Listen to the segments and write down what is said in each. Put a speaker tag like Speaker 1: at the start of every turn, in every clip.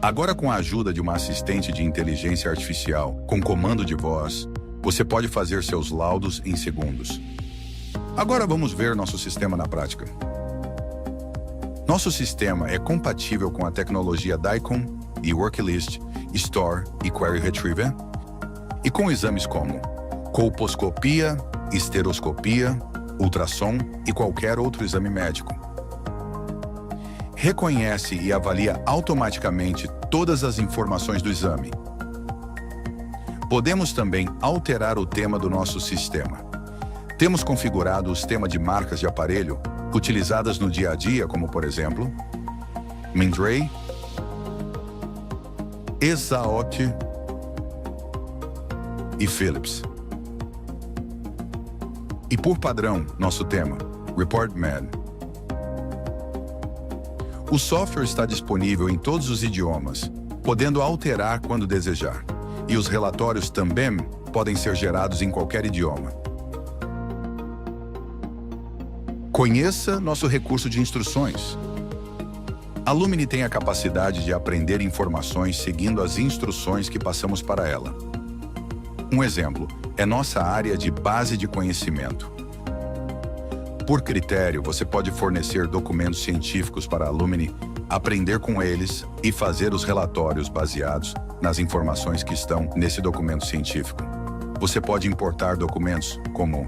Speaker 1: Agora, com a ajuda de uma assistente de inteligência artificial com comando de voz, você pode fazer seus laudos em segundos. Agora vamos ver nosso sistema na prática. Nosso sistema é compatível com a tecnologia DICOM e Worklist, Store e Query Retriever, e com exames como colposcopia, esteroscopia, ultrassom e qualquer outro exame médico. Reconhece e avalia automaticamente todas as informações do exame. Podemos também alterar o tema do nosso sistema. Temos configurado os temas de marcas de aparelho utilizadas no dia a dia, como por exemplo, Mindray, Exaot e Philips. E por padrão, nosso tema, ReportMed. O software está disponível em todos os idiomas, podendo alterar quando desejar. E os relatórios também podem ser gerados em qualquer idioma. Conheça nosso recurso de instruções. A Lumini tem a capacidade de aprender informações seguindo as instruções que passamos para ela. Um exemplo é nossa área de base de conhecimento. Por critério, você pode fornecer documentos científicos para a Lumini, aprender com eles e fazer os relatórios baseados nas informações que estão nesse documento científico. Você pode importar documentos como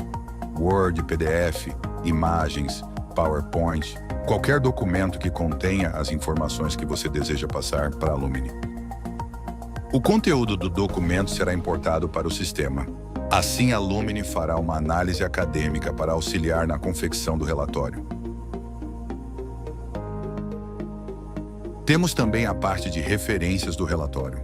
Speaker 1: Word, PDF, imagens, PowerPoint, qualquer documento que contenha as informações que você deseja passar para a Lumini. O conteúdo do documento será importado para o sistema. Assim, a Lumini fará uma análise acadêmica para auxiliar na confecção do relatório. Temos também a parte de referências do relatório.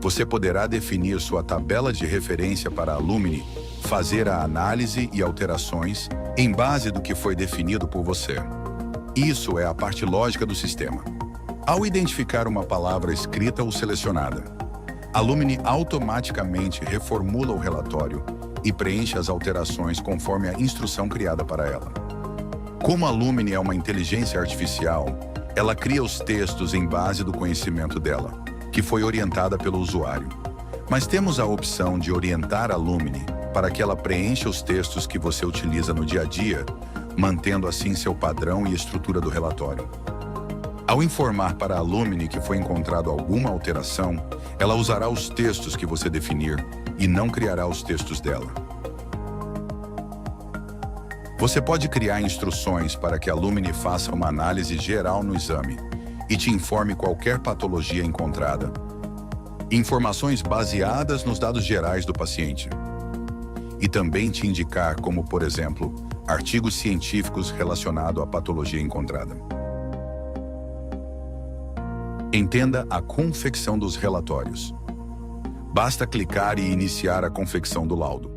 Speaker 1: Você poderá definir sua tabela de referência para a Lumini, fazer a análise e alterações em base do que foi definido por você. Isso é a parte lógica do sistema. Ao identificar uma palavra escrita ou selecionada, a Lumini automaticamente reformula o relatório e preenche as alterações conforme a instrução criada para ela. Como a Lumini é uma inteligência artificial, ela cria os textos em base do conhecimento dela, que foi orientada pelo usuário. Mas temos a opção de orientar a Lumini para que ela preencha os textos que você utiliza no dia a dia, mantendo assim seu padrão e estrutura do relatório. Ao informar para a Lumini que foi encontrado alguma alteração, ela usará os textos que você definir e não criará os textos dela. Você pode criar instruções para que a Lumini faça uma análise geral no exame e te informe qualquer patologia encontrada. Informações baseadas nos dados gerais do paciente. E também te indicar como, por exemplo, artigos científicos relacionados à patologia encontrada. Entenda a confecção dos relatórios. Basta clicar e iniciar a confecção do laudo.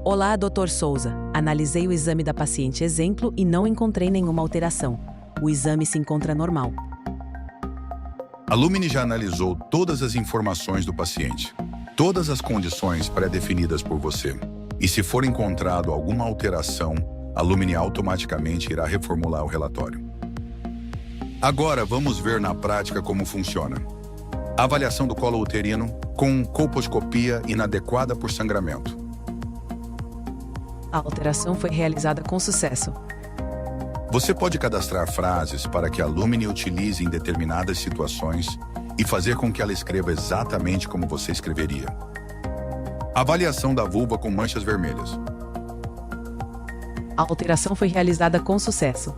Speaker 2: Olá, Dr. Souza. Analisei o exame da paciente exemplo e não encontrei nenhuma alteração. O exame se encontra normal.
Speaker 1: A Lumini já analisou todas as informações do paciente, todas as condições pré-definidas por você. E se for encontrado alguma alteração, a Lumini automaticamente irá reformular o relatório. Agora vamos ver na prática como funciona. A avaliação do colo uterino com colposcopia inadequada por sangramento.
Speaker 2: A alteração foi realizada com sucesso.
Speaker 1: Você pode cadastrar frases para que a Lumini utilize em determinadas situações e fazer com que ela escreva exatamente como você escreveria. Avaliação da vulva com manchas vermelhas.
Speaker 2: A alteração foi realizada com sucesso.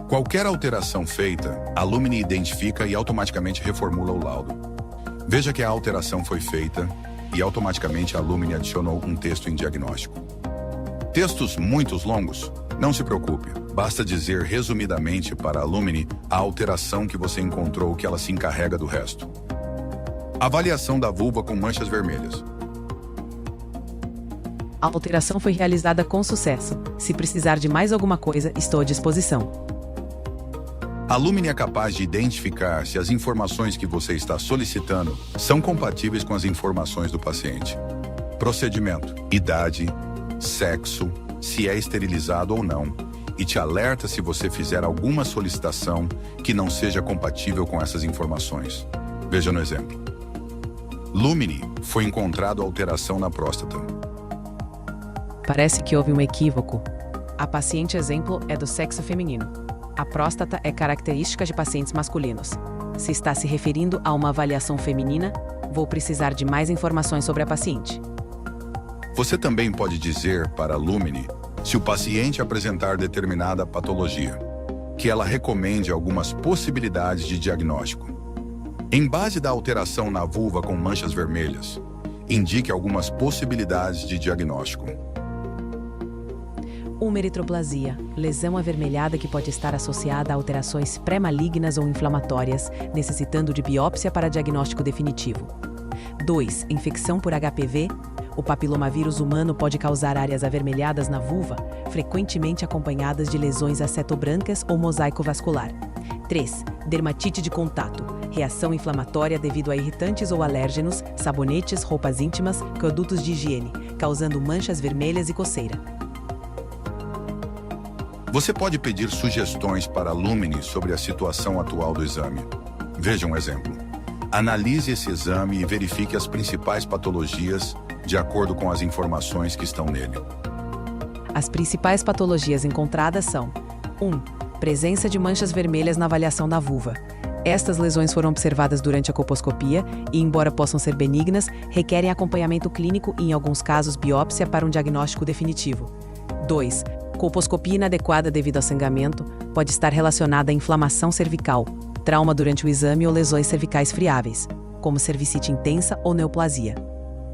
Speaker 1: Qualquer alteração feita, a Lumini identifica e automaticamente reformula o laudo. Veja que a alteração foi feita e automaticamente a Lumini adicionou um texto em diagnóstico. Textos muito longos? Não se preocupe, basta dizer resumidamente para a Lumini a alteração que você encontrou que ela se encarrega do resto. Avaliação da vulva com manchas vermelhas.
Speaker 2: A alteração foi realizada com sucesso. Se precisar de mais alguma coisa, estou à disposição.
Speaker 1: A Lumini é capaz de identificar se as informações que você está solicitando são compatíveis com as informações do paciente. Procedimento, idade, sexo, se é esterilizado ou não, e te alerta se você fizer alguma solicitação que não seja compatível com essas informações. Veja no exemplo. Lumini, foi encontrado alteração na próstata.
Speaker 2: Parece que houve um equívoco. A paciente exemplo é do sexo feminino. A próstata é característica de pacientes masculinos. Se está se referindo a uma avaliação feminina, vou precisar de mais informações sobre a paciente.
Speaker 1: Você também pode dizer para a Lumini se o paciente apresentar determinada patologia, que ela recomende algumas possibilidades de diagnóstico. Em base da alteração na vulva com manchas vermelhas, indique algumas possibilidades de diagnóstico.
Speaker 2: Uma eritroplasia, lesão avermelhada que pode estar associada a alterações pré-malignas ou inflamatórias, necessitando de biópsia para diagnóstico definitivo. 2. Infecção por HPV. O papilomavírus humano pode causar áreas avermelhadas na vulva, frequentemente acompanhadas de lesões acetobrancas ou mosaico vascular. 3. Dermatite de contato. Reação inflamatória devido a irritantes ou alérgenos, sabonetes, roupas íntimas, produtos de higiene, causando manchas vermelhas e coceira.
Speaker 1: Você pode pedir sugestões para a Lumini sobre a situação atual do exame. Veja um exemplo. Analise esse exame e verifique as principais patologias de acordo com as informações que estão nele.
Speaker 2: As principais patologias encontradas são: 1. Presença de manchas vermelhas na avaliação da vulva. Estas lesões foram observadas durante a colposcopia e, embora possam ser benignas, requerem acompanhamento clínico e, em alguns casos, biópsia para um diagnóstico definitivo. 2. Colposcopia inadequada devido ao sangramento pode estar relacionada à inflamação cervical, trauma durante o exame ou lesões cervicais friáveis, como cervicite intensa ou neoplasia.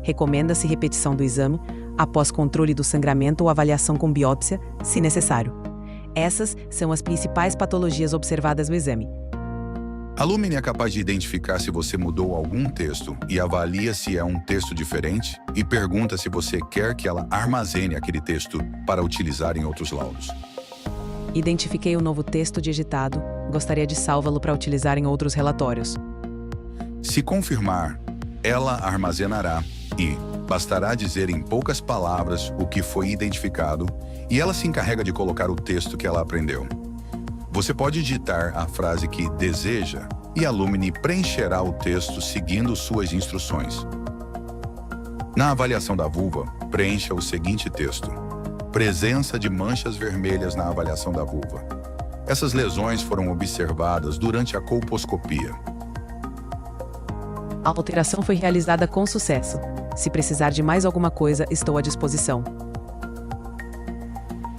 Speaker 2: Recomenda-se repetição do exame após controle do sangramento ou avaliação com biópsia, se necessário. Essas são as principais patologias observadas no exame.
Speaker 1: A Lumini é capaz de identificar se você mudou algum texto e avalia se é um texto diferente e pergunta se você quer que ela armazene aquele texto para utilizar em outros laudos.
Speaker 2: Identifiquei o novo texto digitado, gostaria de salvá-lo para utilizar em outros relatórios.
Speaker 1: Se confirmar, ela armazenará e bastará dizer em poucas palavras o que foi identificado e ela se encarrega de colocar o texto que ela aprendeu. Você pode digitar a frase que deseja e a Lumini preencherá o texto seguindo suas instruções. Na avaliação da vulva, preencha o seguinte texto: presença de manchas vermelhas na avaliação da vulva. Essas lesões foram observadas durante a colposcopia.
Speaker 2: A alteração foi realizada com sucesso. Se precisar de mais alguma coisa, estou à disposição.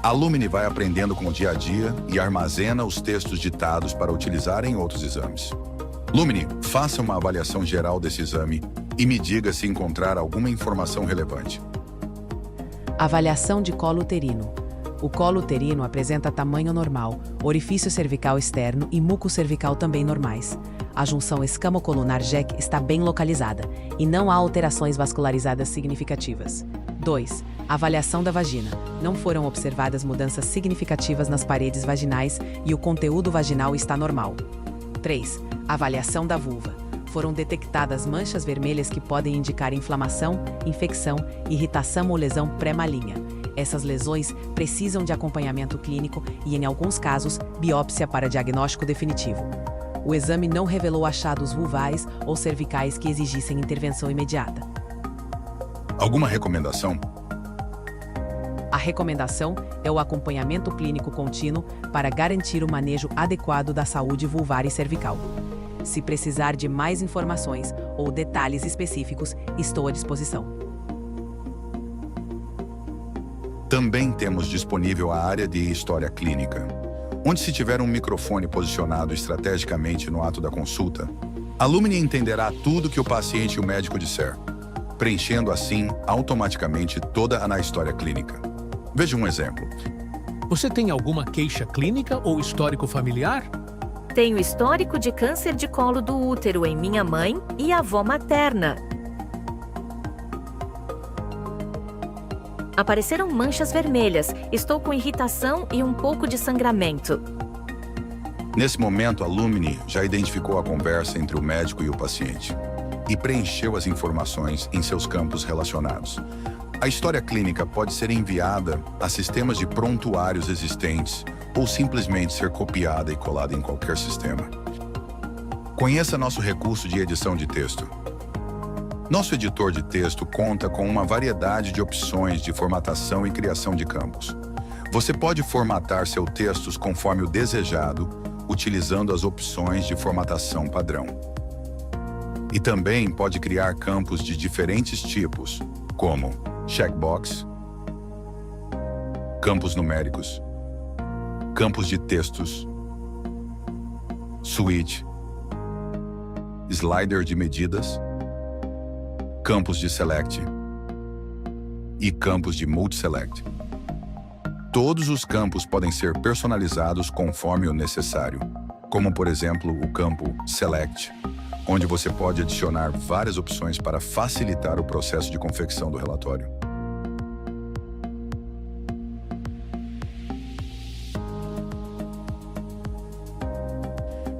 Speaker 1: A Lumini vai aprendendo com o dia a dia e armazena os textos ditados para utilizar em outros exames. Lumini, faça uma avaliação geral desse exame e me diga se encontrar alguma informação relevante.
Speaker 2: Avaliação de colo uterino. O colo uterino apresenta tamanho normal, orifício cervical externo e muco cervical também normais. A junção escamocolunar JEC está bem localizada e não há alterações vascularizadas significativas. 2. Avaliação da vagina. Não foram observadas mudanças significativas nas paredes vaginais e o conteúdo vaginal está normal. 3. Avaliação da vulva. Foram detectadas manchas vermelhas que podem indicar inflamação, infecção, irritação ou lesão pré-maligna. Essas lesões precisam de acompanhamento clínico e, em alguns casos, biópsia para diagnóstico definitivo. O exame não revelou achados vulvares ou cervicais que exigissem intervenção imediata.
Speaker 1: Alguma recomendação?
Speaker 2: A recomendação é o acompanhamento clínico contínuo para garantir o manejo adequado da saúde vulvar e cervical. Se precisar de mais informações ou detalhes específicos, estou à disposição.
Speaker 1: Também temos disponível a área de história clínica, onde, se tiver um microfone posicionado estrategicamente no ato da consulta, a Lumini entenderá tudo que o paciente e o médico disser, preenchendo assim automaticamente toda a história clínica. Veja um exemplo.
Speaker 3: Você tem alguma queixa clínica ou histórico familiar?
Speaker 4: Tenho histórico de câncer de colo do útero em minha mãe e avó materna. Apareceram manchas vermelhas, estou com irritação e um pouco de sangramento.
Speaker 1: Nesse momento, a Lumini já identificou a conversa entre o médico e o paciente e preencheu as informações em seus campos relacionados. A história clínica pode ser enviada a sistemas de prontuários existentes ou simplesmente ser copiada e colada em qualquer sistema. Conheça nosso recurso de edição de texto. Nosso editor de texto conta com uma variedade de opções de formatação e criação de campos. Você pode formatar seus textos conforme o desejado, utilizando as opções de formatação padrão. E também pode criar campos de diferentes tipos, como checkbox, campos numéricos, campos de textos, switch, slider de medidas, campos de select e campos de multi-select. Todos os campos podem ser personalizados conforme o necessário, como por exemplo o campo select, onde você pode adicionar várias opções para facilitar o processo de confecção do relatório.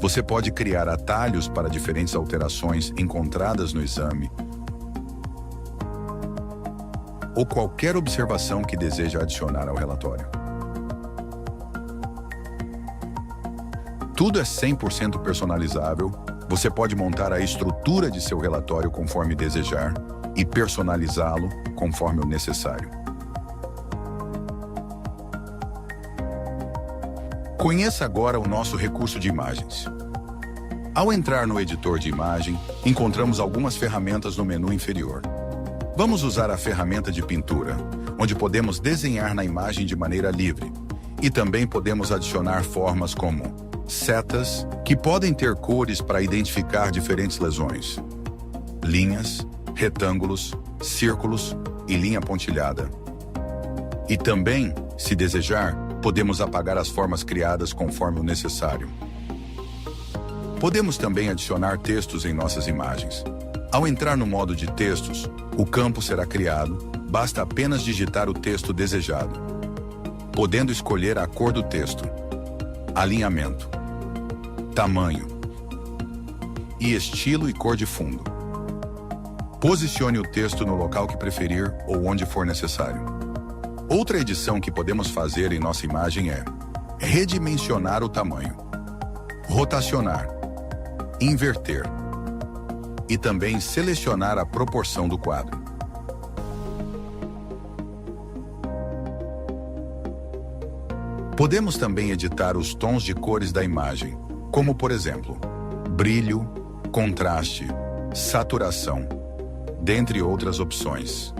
Speaker 1: Você pode criar atalhos para diferentes alterações encontradas no exame ou qualquer observação que deseja adicionar ao relatório. Tudo é 100% personalizável. Você pode montar a estrutura de seu relatório conforme desejar e personalizá-lo conforme o necessário. Conheça agora o nosso recurso de imagens. Ao entrar no editor de imagem, encontramos algumas ferramentas no menu inferior. Vamos usar a ferramenta de pintura, onde podemos desenhar na imagem de maneira livre. E também podemos adicionar formas como setas, que podem ter cores para identificar diferentes lesões, linhas, retângulos, círculos e linha pontilhada. E também, se desejar, podemos apagar as formas criadas conforme o necessário. Podemos também adicionar textos em nossas imagens. Ao entrar no modo de textos, o campo será criado, basta apenas digitar o texto desejado, podendo escolher a cor do texto, alinhamento, tamanho e estilo e cor de fundo. Posicione o texto no local que preferir ou onde for necessário. Outra edição que podemos fazer em nossa imagem é redimensionar o tamanho, rotacionar, inverter e também selecionar a proporção do quadro. Podemos também editar os tons de cores da imagem, como por exemplo, brilho, contraste, saturação, dentre outras opções.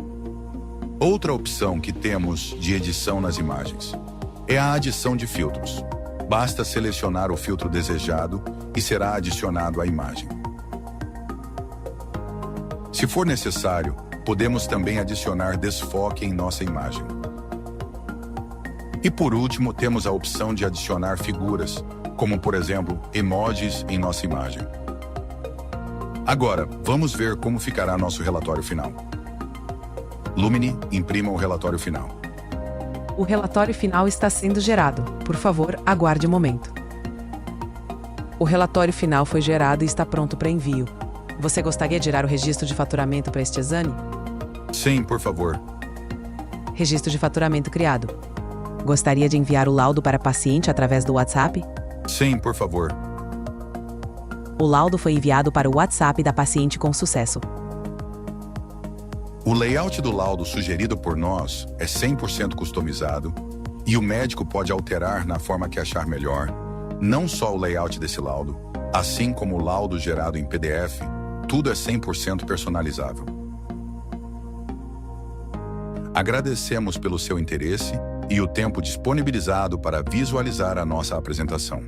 Speaker 1: Outra opção que temos de edição nas imagens é a adição de filtros. Basta selecionar o filtro desejado e será adicionado à imagem. Se for necessário, podemos também adicionar desfoque em nossa imagem. E por último, temos a opção de adicionar figuras, como por exemplo, emojis em nossa imagem. Agora, vamos ver como ficará nosso relatório final. Lumini, imprima o relatório final.
Speaker 2: O relatório final está sendo gerado. Por favor, aguarde um momento. O relatório final foi gerado e está pronto para envio. Você gostaria de gerar o registro de faturamento para este exame?
Speaker 1: Sim, por favor.
Speaker 2: Registro de faturamento criado. Gostaria de enviar o laudo para paciente através do WhatsApp?
Speaker 1: Sim, por favor.
Speaker 2: O laudo foi enviado para o WhatsApp da paciente com sucesso.
Speaker 1: O layout do laudo sugerido por nós é 100% customizado e o médico pode alterar na forma que achar melhor, não só o layout desse laudo, assim como o laudo gerado em PDF, tudo é 100% personalizável. Agradecemos pelo seu interesse e o tempo disponibilizado para visualizar a nossa apresentação.